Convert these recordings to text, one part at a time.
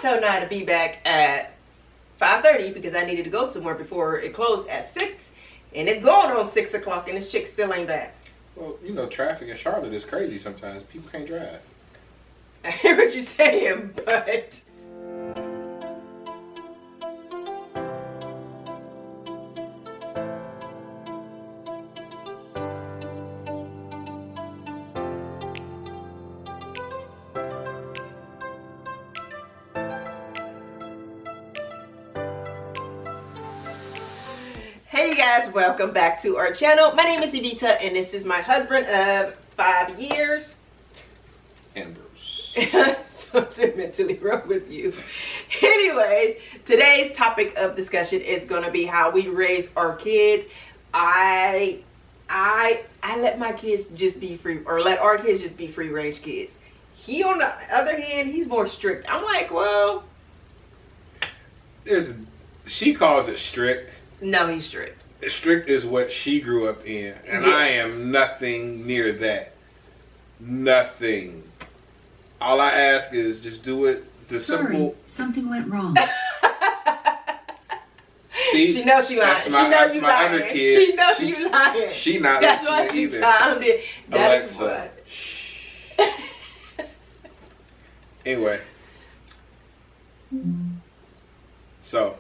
told Nia to be back at 5:30 because I needed to go somewhere before it closed at 6. And it's going on 6 o'clock and this chick still ain't back. Well, you know, traffic in Charlotte is crazy sometimes. People can't drive. I hear what you're saying, but... Hey you guys, welcome back to our channel. My name is Evita and this is my husband of 5 years. Ambrose. Something mentally wrong with you. Anyways, today's topic of discussion is going to be how we raise our kids. I let my kids just be free, or let our kids just be free range kids. He, on the other hand, he's more strict. I'm like, well, she calls it strict. No, he's strict. Strict is what she grew up in, and yes. I am nothing near that. Nothing. All I ask is just do it the simple. Something went wrong. See, she knows she lying. She knows you lying. She knows you lying. She not That's listening why she either. chimed in. That's Alexa. what. Anyway. So,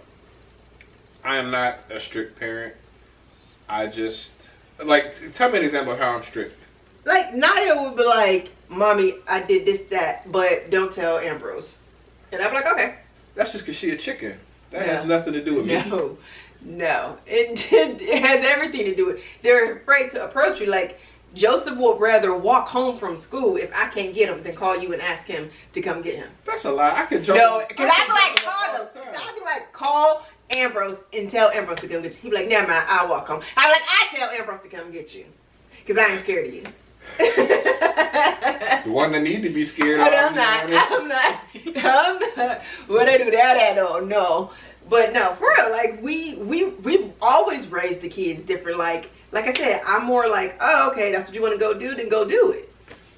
I am not a strict parent. I just, tell me an example of how I'm strict. Like, Naya would be like, Mommy, I did this, that, but don't tell Ambrose. And I'm like, okay. That's just because she a chicken. That has nothing to do with me. No. It has everything to do with, they're afraid to approach you. Like, Joseph would rather walk home from school if I can't get him than call you and ask him to come get him. That's a lie. I could joke. No, because I'd be like, call Ambrose and tell Ambrose to come get you. He'd be like, never mind, I'll walk home. I'd be like, I tell Ambrose to come get you. Because I ain't scared of you. The one that need to be scared of. I'm not. What I do that at all? No. But no, for real, like we've always raised the kids different. Like I said, I'm more like, oh, okay, that's what you want to go do, then go do it.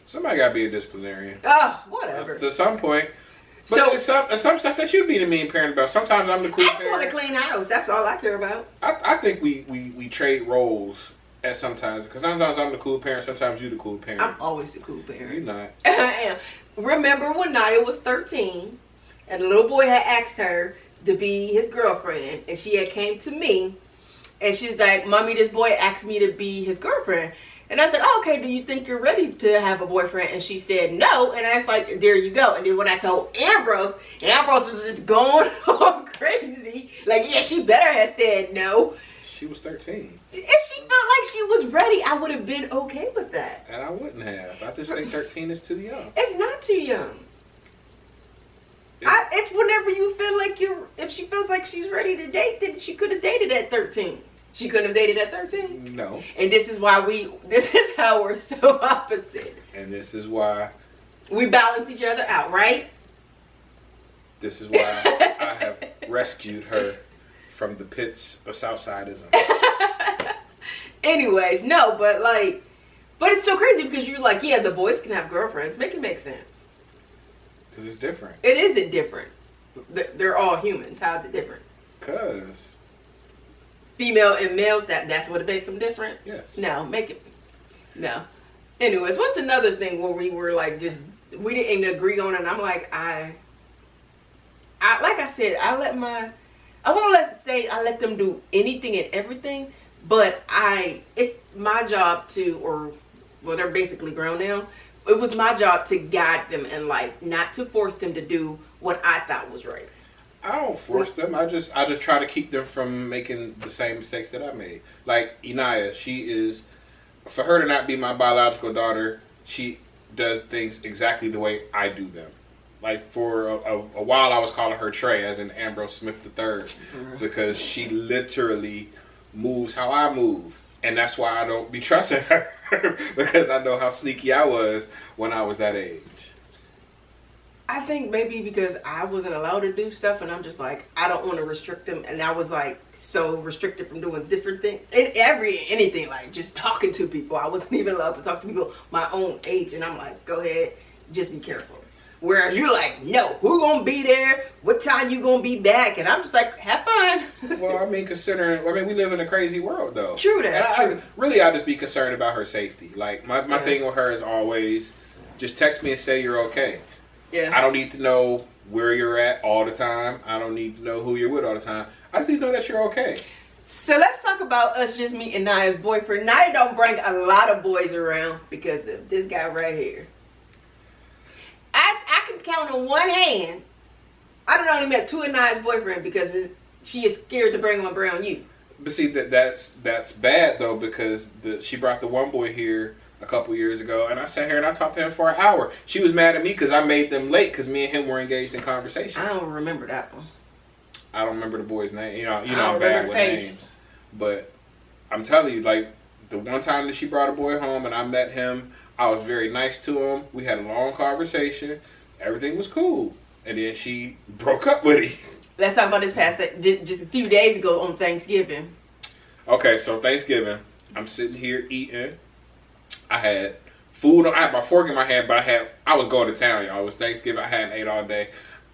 Somebody gotta be a disciplinarian. Oh, whatever. To some point. But there's some stuff that you'd be the mean parent about. Sometimes I'm the cool parent. I just want to clean the house. That's all I care about. I think we trade roles at sometimes. Because sometimes I'm the cool parent, sometimes you the cool parent. I'm always the cool parent. You're not. I am. Remember when Naya was 13 and the little boy had asked her to be his girlfriend, and she had came to me and she's like, Mommy, this boy asked me to be his girlfriend. And I said, oh, okay, do you think you're ready to have a boyfriend? And she said no. And I was like, there you go. And then when I told Ambrose was just going on crazy. Like, yeah, she better have said no. She was 13. If she felt like she was ready, I would have been okay with that. And I wouldn't have. I just think 13 is too young. It's not too young. It's whenever you feel like if she feels like she's ready to date, then she could have dated at 13. She couldn't have dated at 13? No. And this is how we're so opposite. And this is why we balance each other out, right? This is why I have rescued her from the pits of Southsidism. Anyways, no, but it's so crazy because you're like, yeah, the boys can have girlfriends. Make it make sense. Because it's different. It isn't different. They're all humans. How is it different? Because female and males, that's what makes them different? Yes. No. Anyways, what's another thing where we were like we didn't agree on it, and I'm like, I like I said, I let them do anything and everything, but it's my job they're basically grown now. It was my job to guide them in life, not to force them to do what I thought was right. I don't force them. I just try to keep them from making the same mistakes that I made. Like Inaya, for her to not be my biological daughter, she does things exactly the way I do them. Like for a while I was calling her Trey, as in Ambrose Smith III, because she literally moves how I move. And that's why I don't be trusting her, because I know how sneaky I was when I was that age. I think maybe because I wasn't allowed to do stuff, and I'm just like, I don't want to restrict them, and I was like so restricted from doing different things, anything, like just talking to people. I wasn't even allowed to talk to people my own age, and I'm like, go ahead, just be careful. Whereas you're like, no, who gonna be there? What time you gonna be back? And I'm just like, have fun. Well, I mean, we live in a crazy world, though. True that. And I just be concerned about her safety. Like, my thing with her is always, just text me and say you're okay. Yeah. I don't need to know where you're at all the time. I don't need to know who you're with all the time. I just need to know that you're okay. So let's talk about us just meeting Naya's boyfriend. Naya don't bring a lot of boys around because of this guy right here. I can count on one hand. I don't only met two of Naya's boyfriend because she is scared to bring them around you. But see, that's bad though, because she brought the one boy here a couple years ago, and I sat here and I talked to him for an hour. She was mad at me because I made them late because me and him were engaged in conversation. I don't remember that one. I don't remember the boy's name. You know, I'm bad with names. But I'm telling you, like, the one time that she brought a boy home and I met him, I was very nice to him. We had a long conversation. Everything was cool. And then she broke up with him. Let's talk about this past, just a few days ago on Thanksgiving. Okay, so Thanksgiving, I'm sitting here eating. I had food. I had my fork in my hand, but I was going to town, y'all. It was Thanksgiving. I hadn't ate all day.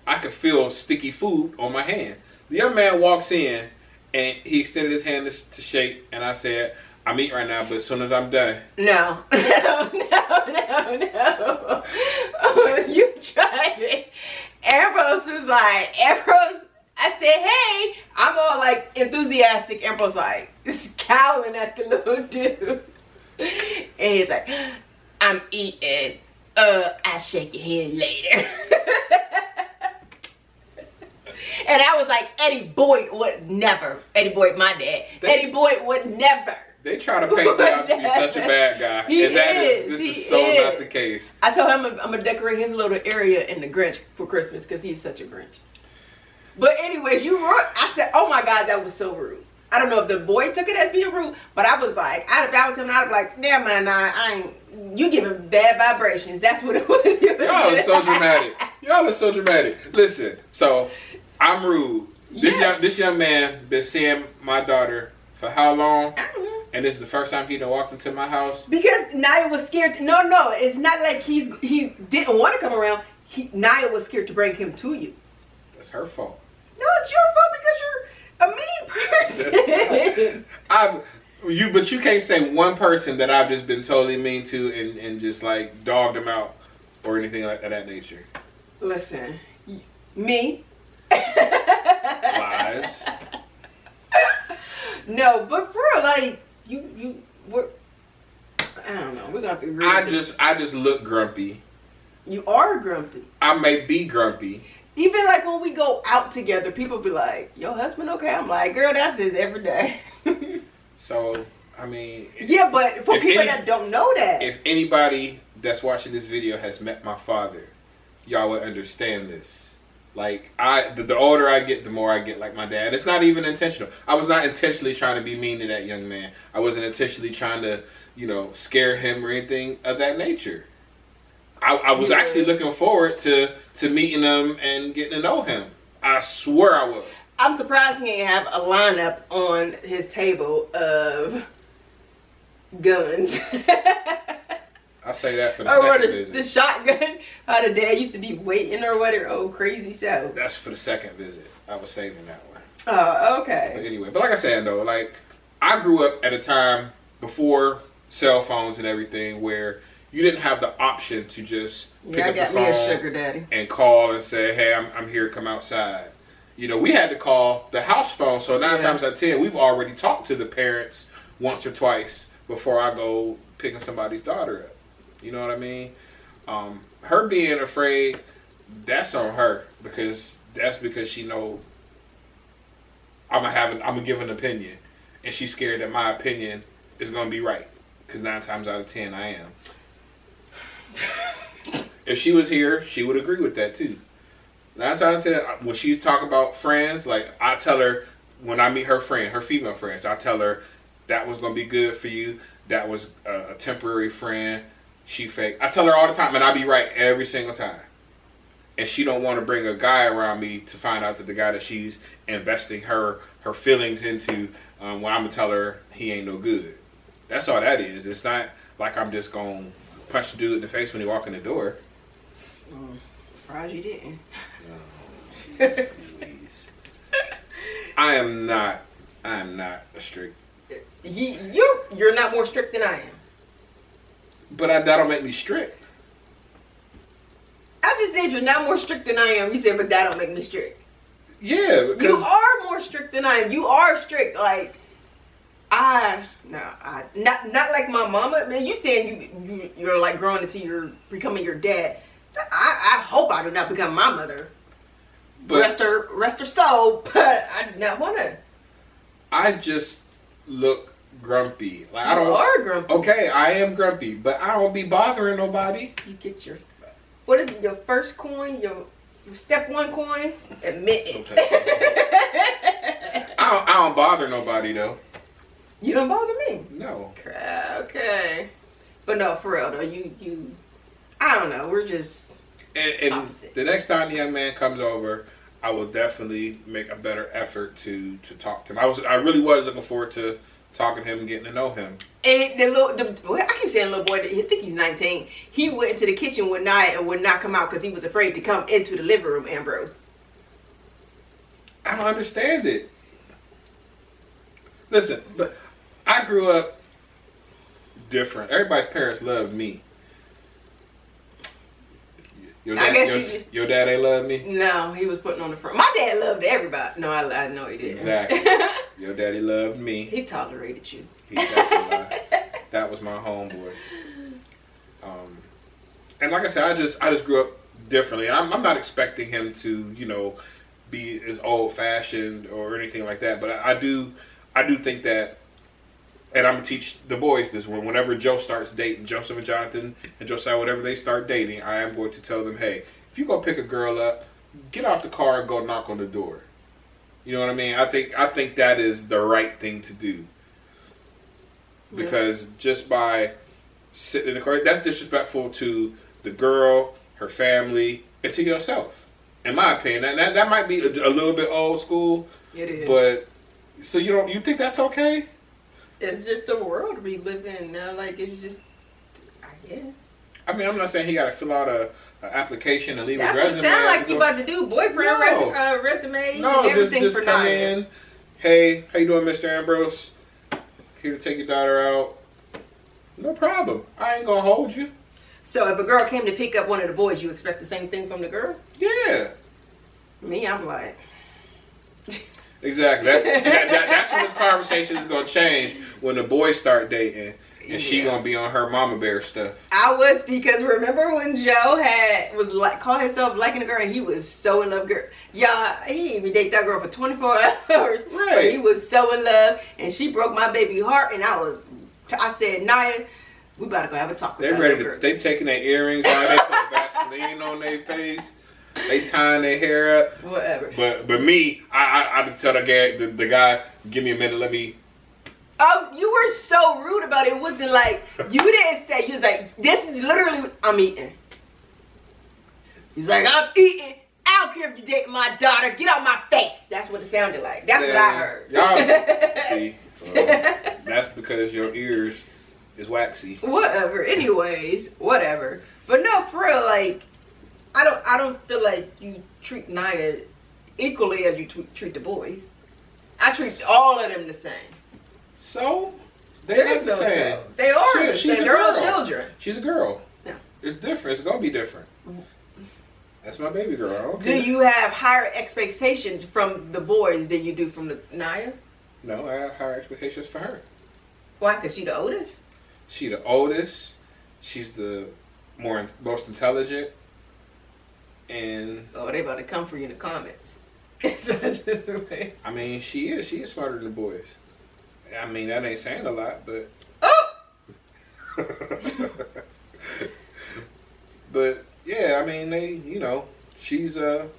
I could feel sticky food on my hand. The young man walks in, and he extended his hand to shake, and I said, I'm eating right now, but as soon as I'm done. No. You tried it. Ambrose was like, I said, hey. I'm all like enthusiastic. Ambrose like, scowling at the little dude. And he's like, I'm eating. I'll shake your hand later. And I was like, Eddie Boyd would never. Eddie Boyd, my dad. Eddie Boyd would never. They try to paint me out to be such a bad guy. This is so not the case. I told him I'm going to decorate his little area in the Grinch for Christmas because he's such a Grinch. But anyways, I said, oh my God, that was so rude. I don't know if the boy took it as being rude, but I was like, if that was him, I'd be like, damn man, you giving bad vibrations. That's what it was. Y'all are so dramatic. Y'all are so dramatic. Listen, so I'm rude. This young man been seeing my daughter for how long? I don't know. And this is the first time he done walked into my house? Because Naya was scared. No, it's not like he didn't want to come around. Naya was scared to bring him to you. That's her fault. No, it's your fault because you're a mean person. But you can't say one person that I've just been totally mean to and just like dogged them out or anything like that nature. Listen, me. Lies. No, but bro, like I don't know. We're gonna have to agree. I just look grumpy. You are grumpy. I may be grumpy. Even like when we go out together, people be like, "Your husband okay?" I'm like, "Girl, that's his every day." So I mean, yeah, but for people that don't know that, if anybody that's watching this video has met my father, y'all would understand this. Like the older I get, the more I get like my dad. It's not even intentional. I was not intentionally trying to be mean to that young man. I wasn't intentionally trying to, scare him or anything of that nature. I was actually looking forward to meeting him and getting to know him. I swear I was. I'm surprised he ain't have a lineup on his table of guns. I'll say that for the second visit. The shotgun, how the dad used to be waiting or whatever. Oh, crazy so. That's for the second visit. I was saving that one. Oh, okay. But anyway, like I said though, like I grew up at a time before cell phones and everything where you didn't have the option to just pick up the phone me a sugar daddy and call and say, hey, I'm here, come outside. We had to call the house phone, so 9 times out of 10, we've already talked to the parents once or twice before I go picking somebody's daughter up. You know what I mean? Her being afraid, that's on her because she know I'm gonna give an opinion, and she's scared that my opinion is gonna be right because 9 times out of 10 I am. If she was here, she would agree with that too. 9 times out of 10, when she's talking about friends, like I tell her when I meet her female friends, I tell her that was gonna be good for you. That was a temporary friend. She fake. I tell her all the time, and I be right every single time. And she don't want to bring a guy around me to find out that the guy that she's investing her feelings into, when I'm gonna tell her he ain't no good. That's all that is. It's not like I'm just gonna punch the dude in the face when he walk in the door. surprised you didn't. No, jeez, please. I am not a strict. You're not more strict than I am. But that don't make me strict. I just said you're not more strict than I am. You said, but that don't make me strict. Yeah, because you are more strict than I am. You are strict. Like not like my mama. Man, you saying you're like growing into you're becoming your dad. I hope I do not become my mother. But rest her soul. But I do not want to. I just look grumpy. Like You are grumpy. Okay, I am grumpy, but I don't be bothering nobody. You get your, what is it, your first coin, your step one coin? Admit it. I don't bother nobody though. You don't bother me. No. Okay. But no, for real though, you I don't know, we're just and opposite. The next time the young man comes over, I will definitely make a better effort to talk to him. I really was looking forward to talking to him and getting to know him. And I keep saying little boy, I think he's 19. He went into the kitchen one night and would not come out because he was afraid to come into the living room, Ambrose. I don't understand it. Listen, but I grew up different. Everybody's parents loved me. Your dad ain't love me? No, he was putting on the front. My dad loved everybody. No, I know he did. Exactly. Your daddy loved me. He tolerated you. That's a lie. That was my homeboy. And like I said, I just grew up differently. And I'm not expecting him to, be as old fashioned or anything like that. But I do think that, and I'm gonna teach the boys this one. Whenever Joe starts dating, Joseph and Jonathan and Josiah, whenever they start dating, I am going to tell them, hey, if you go pick a girl up, get out the car and go knock on the door. You know what I mean? I think that is the right thing to do. Because just by sitting in the car, that's disrespectful to the girl, her family, and to yourself. In my opinion, that might be a little bit old school. It is. But so you think that's okay? It's just the world we live in now. Like, it's just, I guess. I mean, I'm not saying he got to fill out a application and leave a resume. That's what it sounds like you about to do. Boyfriend resumes and everything just for come Naya. in. Hey, how you doing, Mr. Ambrose? Here to take your daughter out. No problem. I ain't gonna hold you. So if a girl came to pick up one of the boys, you expect the same thing from the girl? Yeah. Me, I'm like... Exactly. That's when this conversation is gonna change, when the boys start dating and she gonna be on her mama bear stuff. I was, because remember when Joe called himself liking a girl and he was so in love, girl. Y'all, he didn't even date that girl for 24 hours. Right. But he was so in love and she broke my baby heart, and I said, Naya, we about to go have a talk with They ready to, they taking their earrings out, they put Vaseline on their face. They tying their hair up. Whatever. But me, I just tell the guy, give me a minute, let me. Oh, you were so rude about it. It wasn't like, you didn't say, you was like, this is literally, I'm eating. He's like, I'm eating. I don't care if you date my daughter. Get out my face. That's what it sounded like. That's what I heard. Y'all, see, that's because your ears is waxy. Whatever. Anyways, whatever. But no, for real, like, I don't feel like you treat Naya equally as you treat the boys. I treat all of them the same. So? They're not the same. They are the same. They're all children. She's a girl. Yeah. It's different. It's going to be different. That's my baby girl. Do you have higher expectations from the boys than you do from the Naya? No, I have higher expectations for her. Why? Because she's the oldest? She's the oldest. She's the most intelligent. And they about to come for you in the comments. So just the I mean, she is smarter than the boys. I mean, that ain't saying a lot, but but yeah, I mean, she's I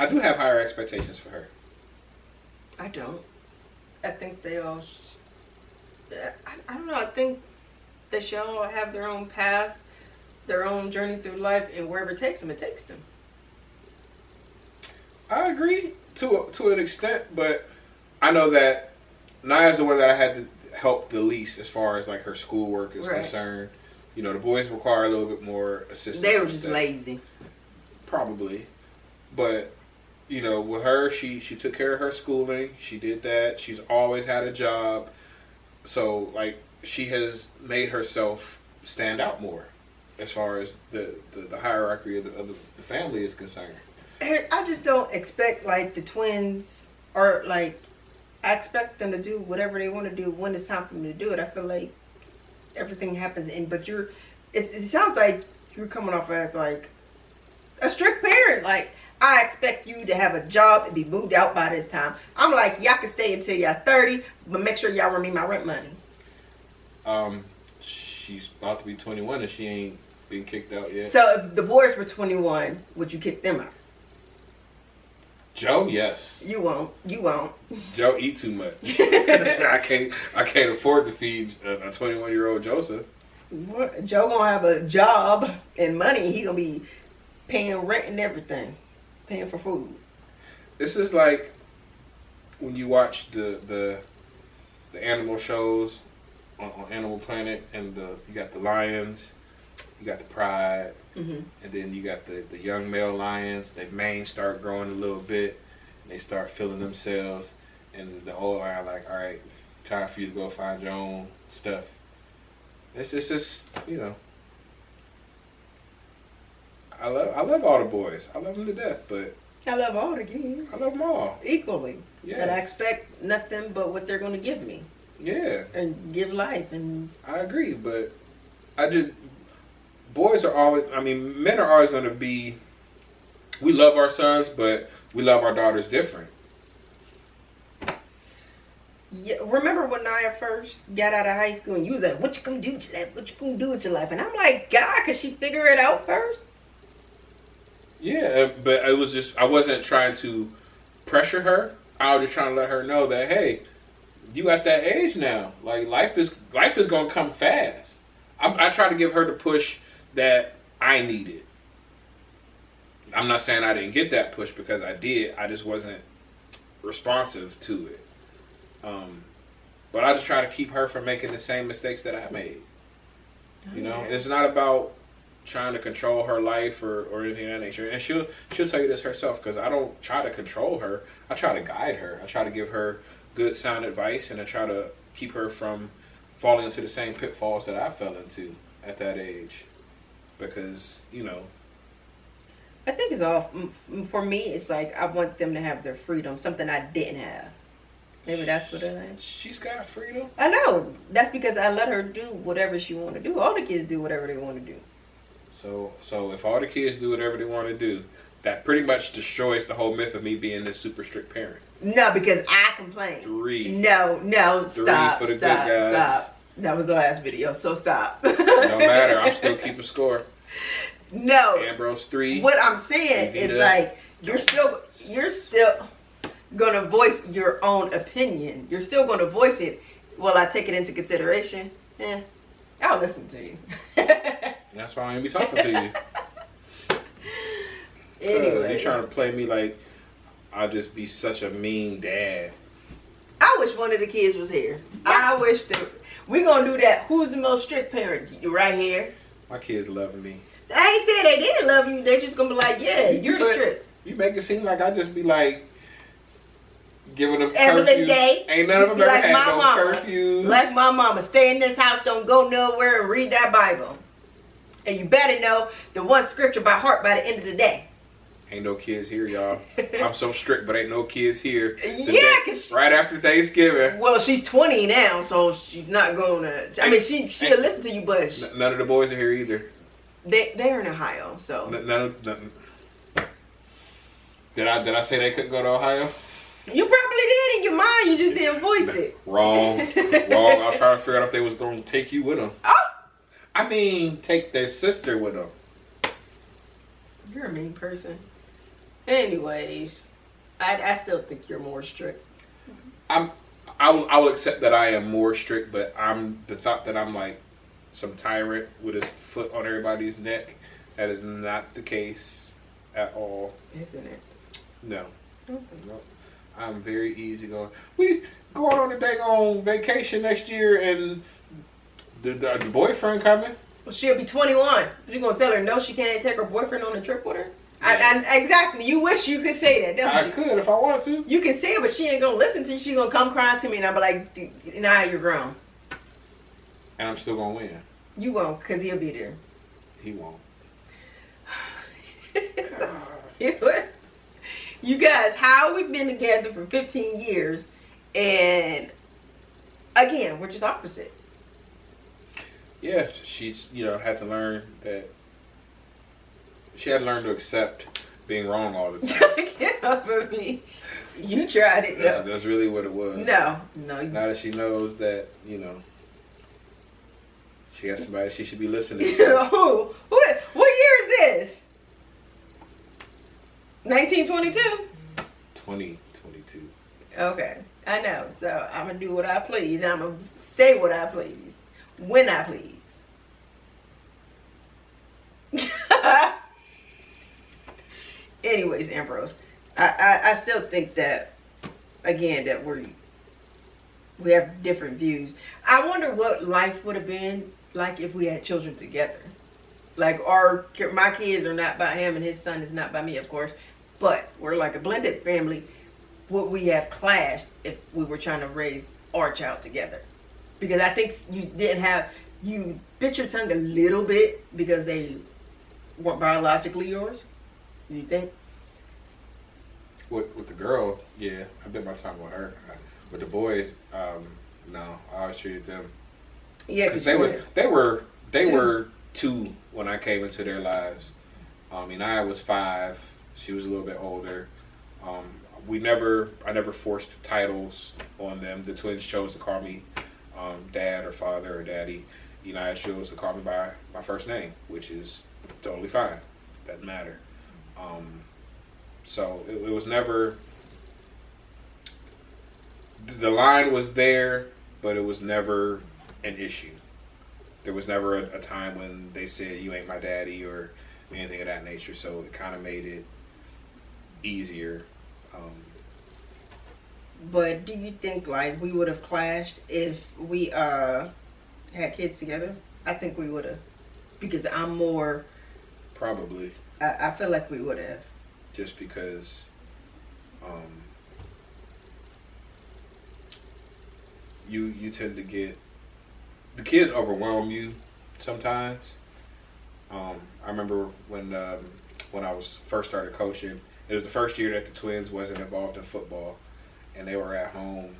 do have higher expectations for her. I don't. I think they all I don't know. I think they should all have their own path, their own journey through life, and wherever it takes them, it takes them. I agree to an extent, but I know that Naya's the one that I had to help the least as far as like her schoolwork is concerned. The boys require a little bit more assistance. They were just lazy. Probably, but you know, with her, she took care of her schooling. She did that. She's always had a job, so like she has made herself stand out more as far as the hierarchy of the family is concerned. I just don't expect like the twins or like I expect them to do whatever they want to do when it's time for them to do it. I feel like everything happens but it sounds like you're coming off as like a strict parent. Like I expect you to have a job and be moved out by this time. I'm like, y'all can stay until y'all 30, but make sure y'all run me my rent money. She's about to be 21 and she ain't been kicked out yet. So if the boys were 21, would you kick them out? Joe, yes. You won't. Joe eat too much. I can't afford to feed a 21-year-old Joseph. What? Joe gonna have a job and money. He gonna be paying rent and everything, paying for food. This is like when you watch the animal shows on Animal Planet, and you got the lions, you got the pride, and then you got the young male lions. Their manes start growing a little bit, and they start feeling themselves. And the old lion like, all right, time for you to go find your own stuff. It's just, you know. I love all the boys. I love them to death, but I love all the kids. I love them all Equally. Yes. But I expect nothing but what they're gonna give me. Yeah. And give life and I agree, but boys are always, I mean, men are always gonna be, we love our sons, but we love our daughters different. yeah, remember when Naya first got out of high school and you was like, what you gonna do with your life? What you gonna do with your life? And I'm like, God, could she figure it out first? Yeah, but it was just, I wasn't trying to pressure her. I was just trying to let her know that, hey, you at that age now. Like life is gonna come fast. I try to give her the push that I needed. I'm not saying I didn't get that push because I did. I just wasn't responsive to it. But I just try to keep her from making the same mistakes that I made. You know, it's not about trying to control her life or anything of that nature. And she'll tell you this herself, because I don't try to control her. I try to guide her. I try to give her good sound advice, and I try to keep her from falling into the same pitfalls that I fell into at that age. Because, you know, I think it's all, for me, it's like I want them to have their freedom, something I didn't have. Maybe that's what it is. She's got freedom. I know. That's because I let her do whatever she want to do. All the kids do whatever they want to do. So if all the kids do whatever they want to do, that pretty much destroys the whole myth of me being this super strict parent. No, because I complain. 3. No, 3 stop, for the stop, good guys. stop. That was the last video, so stop. No matter, I'm still keeping score. No. Ambrose 3. What I'm saying is like you're still gonna voice your own opinion. You're still gonna voice it. Will I take it into consideration? I'll listen to you. That's why I ain't be talking to you. Anyway, you trying to play me like I'll just be such a mean dad. I wish one of the kids was here. I wish that we're gonna do that. Who's the most strict parent? You right here. My kids loving me. I ain't saying they didn't love you. They just gonna be like, yeah, you're the strict. You make it seem like I just be like giving them every curfew. day. Ain't none of them ever like had my no mama. curfews. Like my mama, stay in this house, don't go nowhere, and read that Bible. And you better know the one scripture by heart by the end of the day. Ain't no kids here, y'all. I'm so strict, but ain't no kids here. Yeah, cause right after Thanksgiving. Well, she's 20 now, so she's not gonna. I mean, she'll listen to you, but none of the boys are here either. They're in Ohio, so. None. Did I say they couldn't go to Ohio? You probably did in your mind. You just didn't voice it. Wrong. Wrong. I was trying to figure out if they was going to take you with them. Oh! I mean, take their sister with them. You're a mean person. Anyways, I still think you're more strict. I will accept that I am more strict, but the thought that I'm like some tyrant with his foot on everybody's neck, that is not the case at all. Isn't it? No. Okay. No. I'm very easygoing. We going on a dang on vacation next year, and the boyfriend coming. Well, she'll be 21. You gonna tell her no? She can't take her boyfriend on a trip with her? Exactly. You wish you could say that, don't you? I could if I wanted to. You can say it, but she ain't gonna listen to you. She gonna come crying to me, and I'm like, nah, you're grown. And I'm still gonna win. You won't, cause he'll be there. He won't. You guys, how we've been together for 15 years, and again, we're just opposite. Yeah, she's had to learn that. She had to learn to accept being wrong all the time. Get off of me. You tried it. That's really what it was. No. Now that she knows that, she has somebody she should be listening to. Who? What year is this? 1922? 2022. Okay. I know. So I'm going to do what I please. I'm going to say what I please. When I please. Anyways, Ambrose, I still think that, again, that we have different views. I wonder what life would have been like if we had children together. Like, my kids are not by him and his son is not by me, of course, but we're like a blended family. Would we have clashed if we were trying to raise our child together? Because I think you bit your tongue a little bit because they weren't biologically yours. Do you think? With the girl, yeah, I bit my tongue with her. With the boys, no, I always treated them. Yeah, because they were 2 when I came into their lives. I was 5. She was a little bit older. I never forced titles on them. The twins chose to call me dad or father or daddy. I chose to call me by my first name, which is totally fine. Doesn't matter. So it was never, the line was there, but it was never an issue. There was never a time when they said, you ain't my daddy or anything of that nature. So it kind of made it easier. But do you think like we would have clashed if we had kids together? I think we would have, because I'm more. Probably. I feel like we would have. Just because you tend to get, the kids overwhelm you sometimes. I remember when I was first started coaching, it was the first year that the twins wasn't involved in football, and they were at home,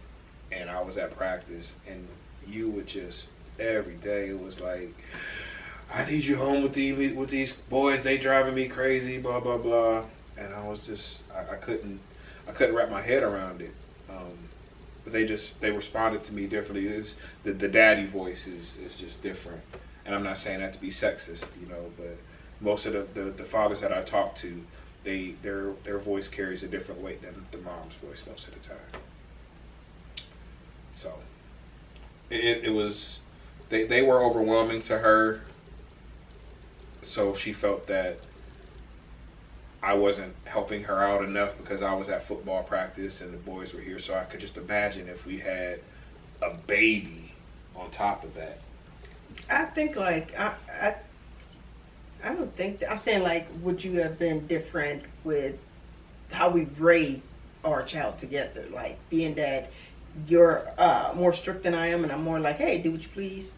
and I was at practice, and you would just every day it was like, I need you home with these boys. They driving me crazy. Blah blah blah. And I was just I couldn't wrap my head around it. But they responded to me differently. It's the daddy voice is just different. And I'm not saying that to be sexist, but most of the fathers that I talk to, their voice carries a different weight than the mom's voice most of the time. So it was they were overwhelming to her. So she felt that I wasn't helping her out enough because I was at football practice and the boys were here. So I could just imagine if we had a baby on top of that. I think like I don't think I'm saying like, would you have been different with how we raised our child together? Like being that you're more strict than I am, and I'm more like, hey, do what you please.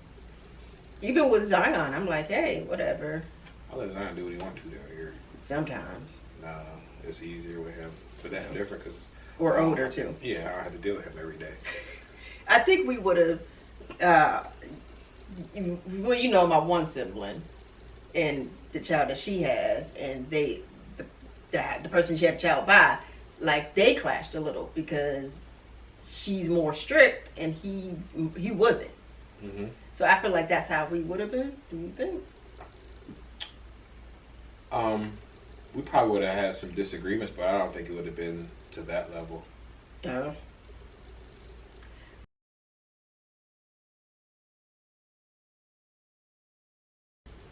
Even with Zion, I'm like, hey, whatever. I'll let Zion do what he wants to down here. Sometimes. No, it's easier with him. But that's different because... We're older, too. Yeah, I had to deal with him every day. I think we would have... my one sibling and the child that she has, and the person she had a child by, like, they clashed a little because she's more strict and he wasn't. Mm-hmm. So I feel like that's how we would have been. Do you think? We probably would have had some disagreements, but I don't think it would have been to that level. Oh.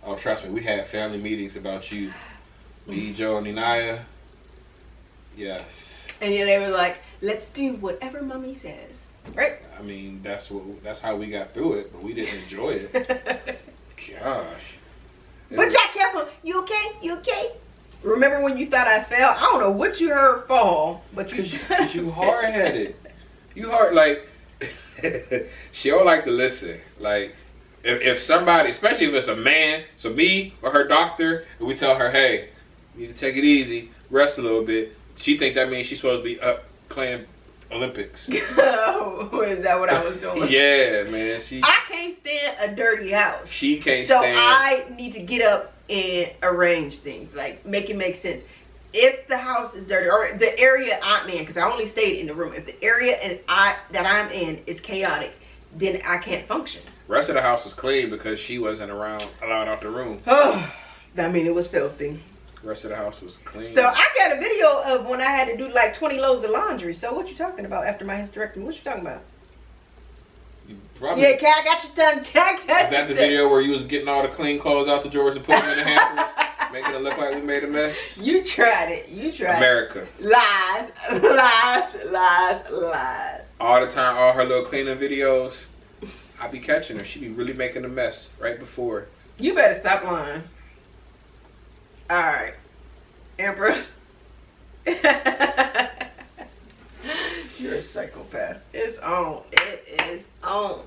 Oh, trust me, we had family meetings about you. Me, Joe, and Inaya. Yes. And then they were like, let's do whatever mommy says. Right? I mean, that's how we got through it, but we didn't enjoy it. Gosh. But Jack kept on, you okay? You okay? Remember when you thought I fell? I don't know what you heard fall, but you. Cause you hard headed. You hard like. She don't like to listen. Like if somebody, especially if it's a man, so me or her doctor, and we tell her, hey, you need to take it easy, rest a little bit. She think that means she's supposed to be up playing Olympics. Oh, is that what I was doing? Yeah, man. I can't stand a dirty house. She can't so stand. So I need to get up and arrange things, like make it make sense. If the house is dirty, or the area I'm in, because I only stayed in the room, if the area that I'm in is chaotic, then I can't function. Rest of the house was clean because she wasn't allowed out the room. Oh, I mean, it was filthy. Rest of the house was clean. So I got a video of when I had to do like 20 loads of laundry. So what you talking about after my hysterectomy? What you talking about? Yeah, I got your tongue. Is that the video where you was getting all the clean clothes out the drawers and putting them in the hampers? Making it look like we made a mess? You tried it. You tried America. it. Lies. All the time, all her little cleaning videos, I be catching her. She be really making a mess right before. You better stop lying. Alright. Empress. You're a psychopath. It's on. It is on.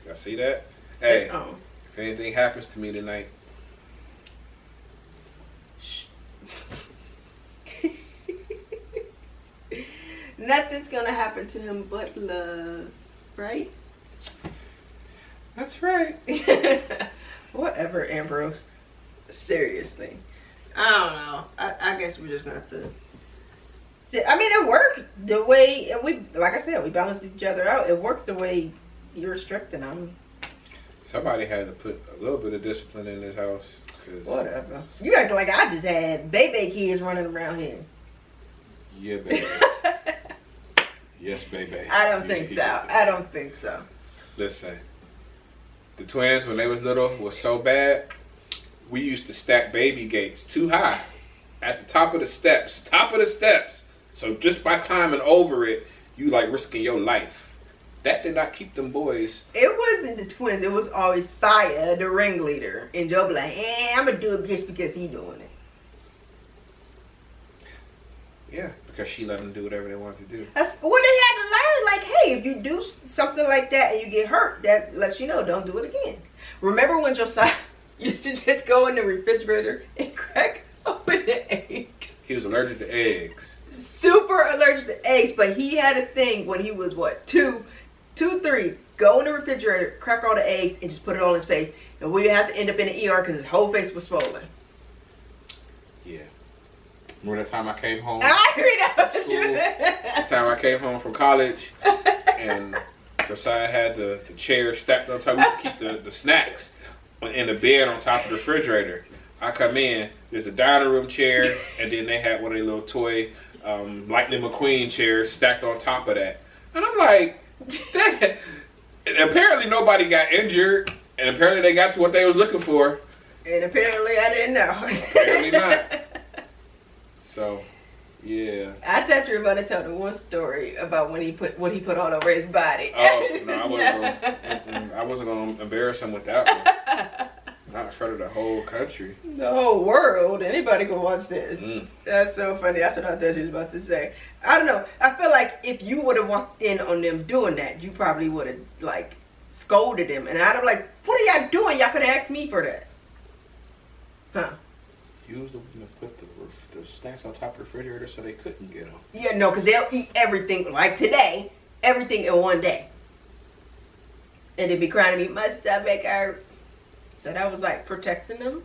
Y'all see that? Hey, it's on. If anything happens to me tonight, nothing's gonna happen to him but love, right? That's right. Whatever, Ambrose. Seriously, I don't know. I guess we're just gonna have to. I mean, it works the way like I said, we balance each other out. It works the way you're strict and I'm. Somebody had to put a little bit of discipline in this house. Whatever. You act like I just had baby kids running around here. Yeah, baby. Yes, baby. I don't think so. Listen, the twins, when they was little, was so bad, we used to stack baby gates too high at the top of the steps. So just by climbing over it, you like risking your life. That did not keep them boys. It wasn't the twins. It was always Saya, the ringleader. And Joe be like, I'm going to do it just because he doing it. Yeah, because she let them do whatever they wanted to do. That's what they had to learn. Like, hey, if you do something like that and you get hurt, that lets you know, don't do it again. Remember when Josiah used to just go in the refrigerator and crack open the eggs? He was allergic to eggs. Super allergic to eggs, but he had a thing when he was, 2-3, go in the refrigerator, crack all the eggs, and just put it all in his face. And we'd have to end up in the ER because his whole face was swollen. Yeah. Remember that time I came home? The time I came home from college, and Josiah had the chair stacked on top. We used to keep the snacks in the bed on top of the refrigerator. I come in, there's a dining room chair, and then they had one of their little toy Lightning McQueen chairs stacked on top of that. And I'm like, and apparently nobody got injured, and apparently they got to what they was looking for. And apparently I didn't know. Apparently not. So, yeah. I thought you were about to tell the one story about when he put what he put all over his body. Oh no, I wasn't gonna embarrass him with that one. Not in front of the whole country. The whole world. Anybody can watch this. Mm. That's so funny. That's what I thought you was about to say. I don't know. I feel like if you would have walked in on them doing that, you probably would have like scolded them. And I'd have like, what are y'all doing? Y'all could have asked me for that. Huh. You was the one to put the snacks on top of the refrigerator so they couldn't get them. Yeah, no, because they'll eat everything, like today, everything in one day. And they'd be crying to me, my stomach hurt. So that was like protecting them.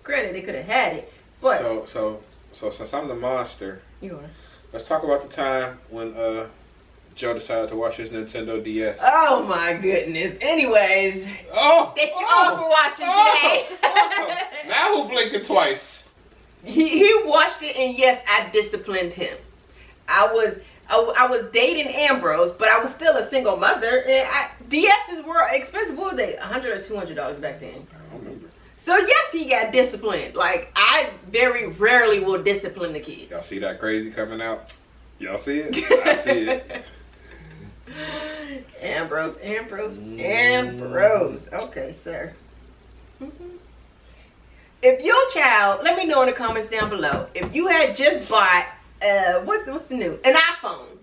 Granted, they could have had it, but so since I'm the monster, you are. Let's talk about the time when Joe decided to watch his Nintendo DS. Oh my goodness. Anyways, thank you all for watching today. Now who blinking twice? He watched it, and yes, I disciplined him. I was dating Ambrose, but I was still a single mother, and DS's were expensive. What were they? $100 or $200 back then? I don't remember. So yes, he got disciplined. Like, I very rarely will discipline the kids. Y'all see that crazy coming out? Y'all see it? I see it. Ambrose. Okay, sir. if your child, let me know in the comments down below, if you had just bought what's the new, an iPhone,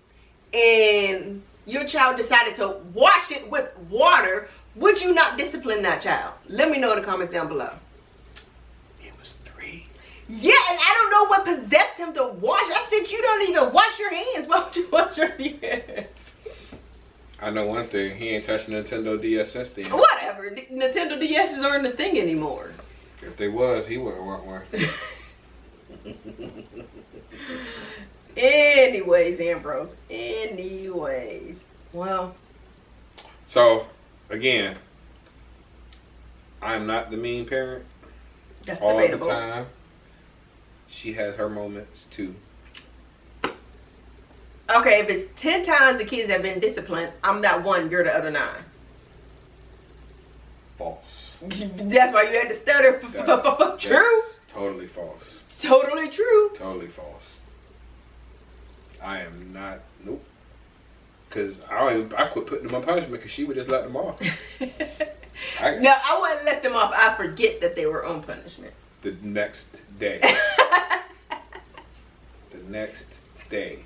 and your child decided to wash it with water, would you not discipline that child? Let me know in the comments down below. It was 3. Yeah, and I don't know what possessed him to wash. I said, you don't even wash your hands. Why would you wash your hands? I know one thing. He ain't touched Nintendo DS since then. Whatever. Nintendo DSs aren't a thing anymore. If they was, he wouldn't want one. Anyways, Ambrose. Anyways. Well. So, again, I'm not the mean parent. That's all debatable. the time. She has her moments too. Okay, if it's 10 times the kids have been disciplined, I'm that one, you're the other 9. False. That's why you had to stutter. True. Totally false. Totally true. Totally false. I am not. Nope. Because I quit putting them on punishment because she would just let them off. No, I wouldn't let them off. I forget that they were on punishment. The next day. The next day.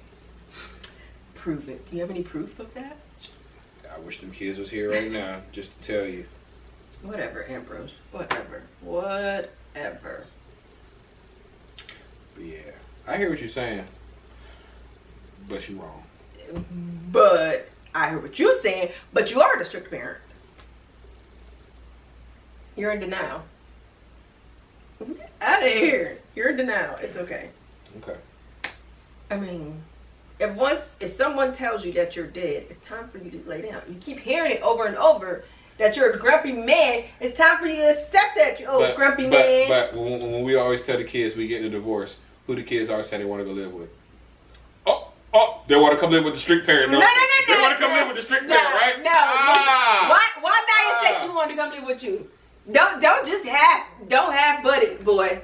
Prove it. Do you have any proof of that? I wish them kids was here right now just to tell you. Whatever, Ambrose. Whatever. Whatever. But yeah, I hear what you're saying, but you're wrong. But I hear what you're saying, but you are the strict parent. You're in denial. Out of here. You're in denial. It's okay. Okay. I mean, if someone tells you that you're dead, it's time for you to lay down. You keep hearing it over and over that you're a grumpy man. It's time for you to accept that you're grumpy man. But when we always tell the kids we get a divorce, who the kids always say they want to go live with? Oh, they want to come live with the strict parent. No. They want to come live with the strict parent, right? No. Why Naya said she wanted to come live with you? Don't have buddy, boy.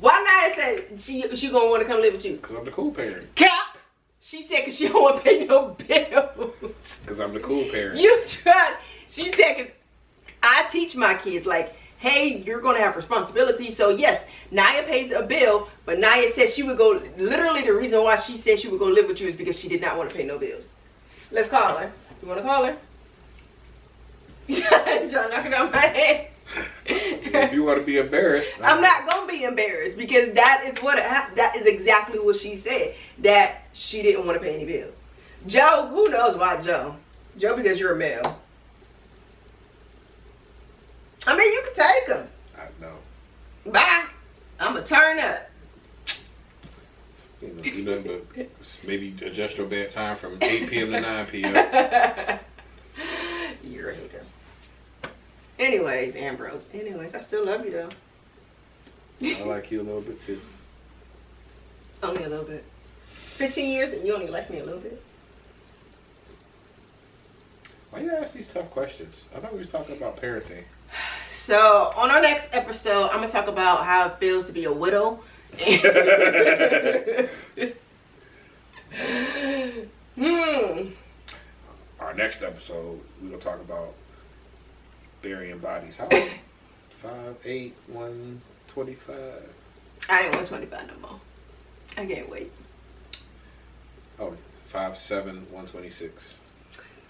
Why Naya said she gonna want to come live with you? Because I'm the cool parent. Cap. She said because she don't want to pay no bills. Because I'm the cool parent. You tried. She said because I teach my kids like, hey, you're gonna have responsibility. So yes, Naya pays a bill, but Naya said she would go. Literally, the reason why she said she would go live with you is because she did not want to pay no bills. Let's call her. You want to call her? Trying to knock it on my head. If you want to be embarrassed, I'm not gonna be embarrassed because that is exactly what she said, that she didn't want to pay any bills. Joe, who knows why Joe? Joe, because you're a male. I mean, you can take them. I know. Bye. I'm gonna turn up. You know, do nothing but maybe adjust your bedtime from 8 p.m. to 9 p.m. You're a hater. Anyways, Ambrose. I still love you though. I like you a little bit too. Only a little bit. 15 years and you only like me a little bit. Why you ask these tough questions? I thought we was talking about parenting. So on our next episode, I'm gonna talk about how it feels to be a widow. Our next episode, we're gonna talk about burying bodies. How old? 5'8", 125. I ain't 125 no more. I can't wait. Oh, 5'7", 126.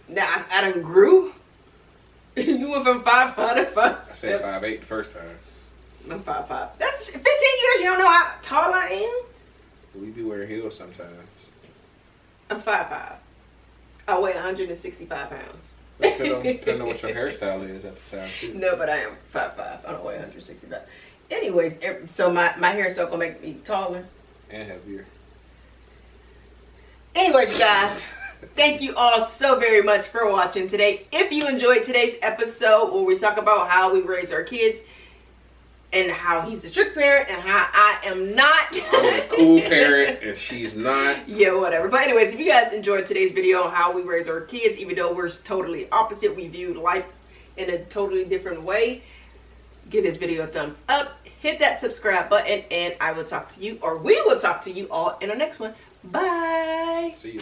Now I done grew. You went from 5'5" to 5'7". I said 5'8" the first time. I'm 5'5". That's 15 years. You don't know how tall I am. We be wearing heels sometimes. I'm 5'5". I weigh 165 pounds. Depending on what your hairstyle is at the time too. No, but I am 5'5". I don't weigh 165. Anyways, so my hairstyle gonna make me taller and heavier. Anyways, you guys, thank you all so very much for watching today. If you enjoyed today's episode where we talk about how we raise our kids and how he's a strict parent and how I am not. I'm a cool parent and she's not. Yeah, whatever. But anyways, if you guys enjoyed today's video on how we raise our kids, even though we're totally opposite, we view life in a totally different way, give this video a thumbs up, hit that subscribe button, and I will talk to you, or we will talk to you all in our next one. Bye. See you.